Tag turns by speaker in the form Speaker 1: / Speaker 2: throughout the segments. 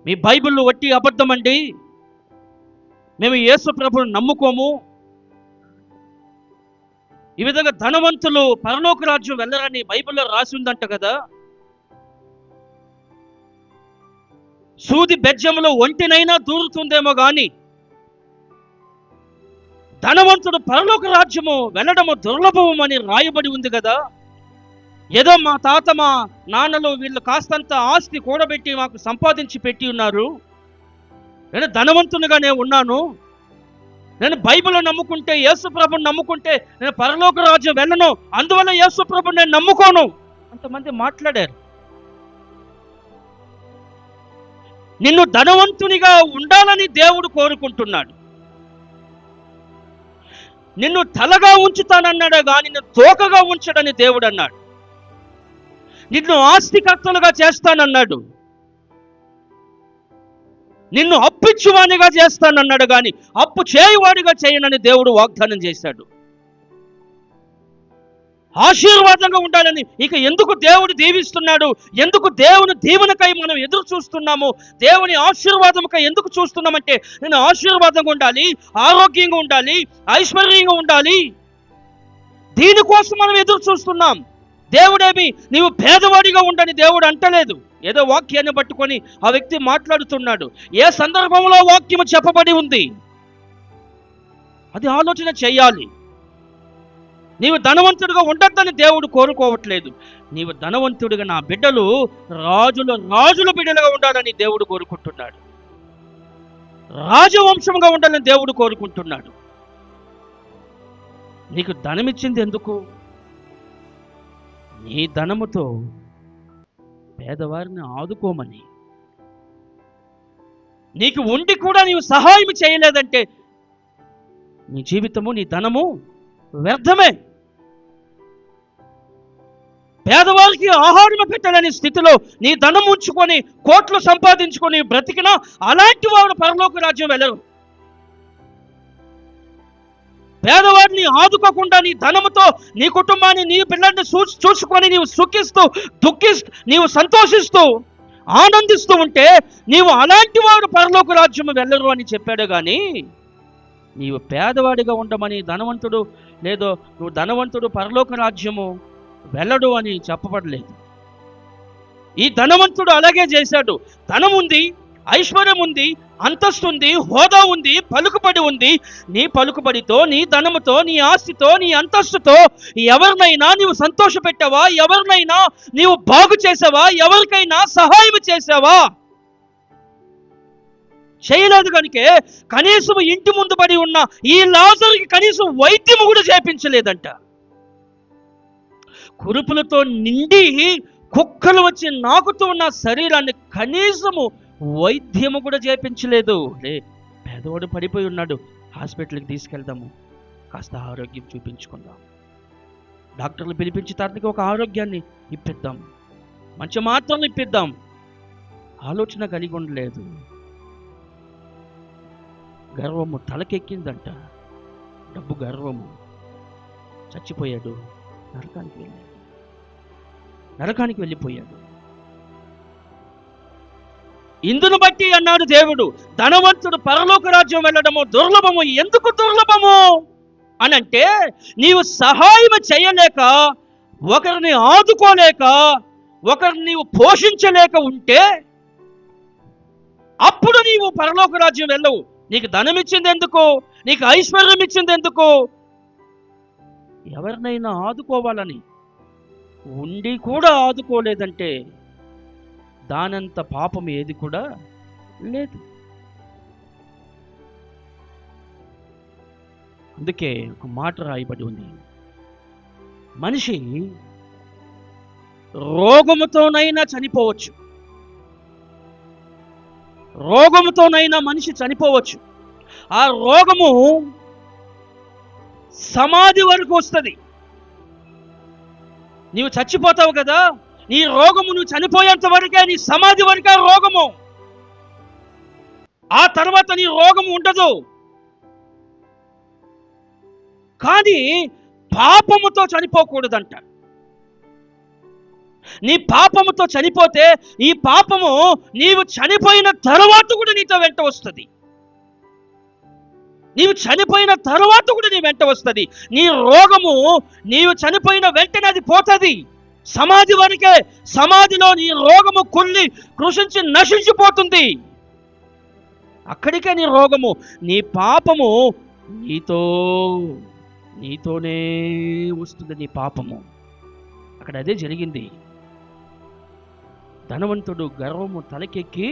Speaker 1: మీ Bible వట్టి అబద్ధం అండి, మేము యేసు ప్రభువుని నమ్ముకోము, ఈ విధంగా ధనవంతులు పరలోక రాజ్యం వెళ్ళరని బైబిల్లో రాసి ఉందంట కదా. సూది బెజ్జములో ఒంటినైనా దూరుతుందేమో గాని ధనవంతుడు పరలోక రాజ్యము వెళ్ళడము దుర్లభం అని రాయబడి ఉంది కదా. ఏదో మా తాత మా నాన్నలు వీళ్ళు కాస్తంత ఆస్తి కూడబెట్టి మాకు సంపాదించి పెట్టి ఉన్నారు, నేను ధనవంతునిగానే ఉన్నాను, నేను బైబిల్ నమ్ముకుంటే, యేసు ప్రభుని నమ్ముకుంటే నేను పరలోక రాజ్యం వెళ్ళను, అందువల్ల యేసు ప్రభుని నేను నమ్ముకోను అంతమంది మాట్లాడారు. నిన్ను ధనవంతునిగా ఉండాలని దేవుడు కోరుకుంటున్నాడు. నిన్ను తలగా ఉంచుతానన్నాడు కానీ నిన్ను తోకగా ఉంచడని దేవుడు అన్నాడు. నిన్ను ఆస్తికర్తలుగా చేస్తానన్నాడు, నిన్ను అప్పిచ్చువానిగా చేస్తానన్నాడు కానీ అప్పు చేయువాడిగా చేయనని దేవుడు వాగ్దానం చేశాడు. ఆశీర్వాదంగా ఉండాలని ఇక ఎందుకు దేవుడు దీవిస్తున్నాడు, ఎందుకు దేవుని దీవెనకై మనం ఎదురు చూస్తున్నాము, దేవుని ఆశీర్వాదముకై ఎందుకు చూస్తున్నామంటే నేను ఆశీర్వాదంగా ఉండాలి, ఆరోగ్యంగా ఉండాలి, ఐశ్వర్యంగా ఉండాలి, దీనికోసం మనం ఎదురు చూస్తున్నాం. దేవుడేమి నీవు పేదవాడిగా ఉండని దేవుడు అంటలేదు. ఏదో వాక్యాన్ని పట్టుకొని ఆ వ్యక్తి మాట్లాడుతున్నాడు. ఏ సందర్భంలో వాక్యము చెప్పబడి ఉంది అది ఆలోచన చేయాలి. నీవు ధనవంతుడిగా ఉండొద్దని దేవుడు కోరుకోవట్లేదు. నీవు ధనవంతుడిగా నా బిడ్డలు రాజుల బిడ్డలుగా ఉండాలని దేవుడు కోరుకుంటున్నాడు. రాజవంశంగా ఉండాలని దేవుడు కోరుకుంటున్నాడు. నీకు ధనమిచ్చింది ఎందుకు? నీ ధనముతో పేదవారిని ఆదుకోమని. నీకు ఉండి కూడా నీవు సహాయం చేయలేదంటే నీ జీవితము నీ ధనము వ్యర్థమే. పేదవారికి ఆహారం పెట్టలేని స్థితిలో నీ ధనం ఉంచుకొని కోట్లు సంపాదించుకొని బ్రతికినా అలాంటి వాడు పరలోక రాజ్యం వెళ్ళరు. పేదవాడిని ఆదుకోకుండా నీ ధనముతో నీ కుటుంబాన్ని నీ పిల్లల్ని చూసుకొని నీవు సుఖిస్తూ దుఃఖిస్తూ నీవు సంతోషిస్తూ ఆనందిస్తూ ఉంటే నీవు అలాంటి వాడు పరలోక రాజ్యము వెళ్ళరు అని చెప్పాడు. కానీ నీవు పేదవాడిగా ఉండమని ధనవంతుడు లేదో నువ్వు ధనవంతుడు పరలోక రాజ్యము వెళ్ళడు అని చెప్పబడలేదు. ఈ ధనవంతుడు అలాగే చేశాడు. ధనం ఉంది, ఐశ్వర్యం ఉంది, అంతస్తు ఉంది, హోదా ఉంది, పలుకుబడి ఉంది. నీ పలుకుబడితో, నీ ధనముతో, నీ ఆస్తితో, నీ అంతస్తుతో ఎవరినైనా నీవు సంతోష పెట్టావా? ఎవరినైనా నీవు బాగు చేసావా? ఎవరికైనా సహాయం చేసావా? చేయలేదు. కనుకే కనీసం ఇంటి ముందు పడి ఉన్న ఈ లాజరుకి కనీసం వైద్యము కూడా చేయించలేదంట. కురుపులతో నిండి కుక్కలు వచ్చి నాకుతూ ఉన్న శరీరాన్ని కనీసము వైద్యము కూడా చేయించలేదు. పేదవాడు పడిపోయి ఉన్నాడు, హాస్పిటల్కి తీసుకెళ్దాము, కాస్త ఆరోగ్యం చూపించుకుందాం, డాక్టర్లు పిలిపించి తనకి ఒక ఆరోగ్యాన్ని ఇప్పిద్దాం, మంచి మాత్రలు ఇప్పిద్దాం, ఆలోచన కలిగి ఉండలేదు. గర్వము తలకెక్కిందంట, డబ్బు గర్వము. చచ్చిపోయాడు, నరకానికి వెళ్ళిపోయాడు. ఇందును బట్టి అన్నాడు దేవుడు, ధనవంతుడు పరలోక రాజ్యం వెళ్ళడము దుర్లభము. ఎందుకు దుర్లభము అనంటే నీవు సహాయం చేయలేక, ఒకరిని ఆదుకోలేక, ఒకరిని నీవు పోషించలేక ఉంటే అప్పుడు నీవు పరలోక రాజ్యం వెళ్ళవు. నీకు ధనం ఇచ్చింది ఎందుకు? నీకు ఐశ్వర్యం ఇచ్చింది ఎందుకు? ఎవరినైనా ఆదుకోవాలని ఉండి కూడా ఆదుకోలేదంటే దానంత పాపం ఏది కూడా లేదు. అందుకే ఒక మాట రాయబడి ఉంది, మనిషి రోగముతోనైనా చనిపోవచ్చు, రోగముతోనైనా మనిషి చనిపోవచ్చు. ఆ రోగము సమాధి వరకు వస్తుంది. నీవు చచ్చిపోతావు కదా, నీ రోగము నువ్వు చనిపోయేంత వరకే, నీ సమాధి వరకే రోగము. ఆ తర్వాత నీ రోగము ఉండదు. కానీ పాపముతో చనిపోకూడదంట. నీ పాపముతో చనిపోతే ఈ పాపము నీవు చనిపోయిన తరువాత కూడా నీతో వెంట వస్తుంది. నీవు చనిపోయిన తరువాత కూడా నీ వెంట వస్తుంది. నీ రోగము నీవు చనిపోయిన వెంటనే అది పోతుంది. సమాధి వరకే, సమాధిలో నీ రోగము కుళ్ళి కృషించి నశించిపోతుంది. అక్కడికే నీ రోగము, నీ పాపము నీతోనే వస్తుంది. నీ పాపము అక్కడ అదే జరిగింది. ధనవంతుడు గర్వము తలకెక్కి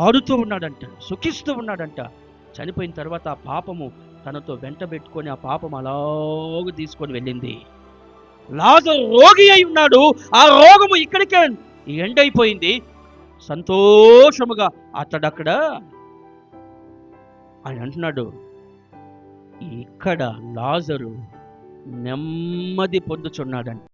Speaker 1: ఆడుతూ ఉన్నాడంట, సుఖిస్తూ ఉన్నాడంట. చనిపోయిన తర్వాత ఆ పాపము తనతో వెంట పెట్టుకొని ఆ పాపం అలాగ తీసుకొని వెళ్ళింది. లాజరు రోగి అయి ఉన్నాడు, ఆ రోగము ఇక్కడికే ఎండ్ అయిపోయింది. సంతోషముగా అతడక్కడ ఆయన అంటున్నాడు, ఇక్కడ లాజరు నెమ్మది పొందుచున్నాడంట.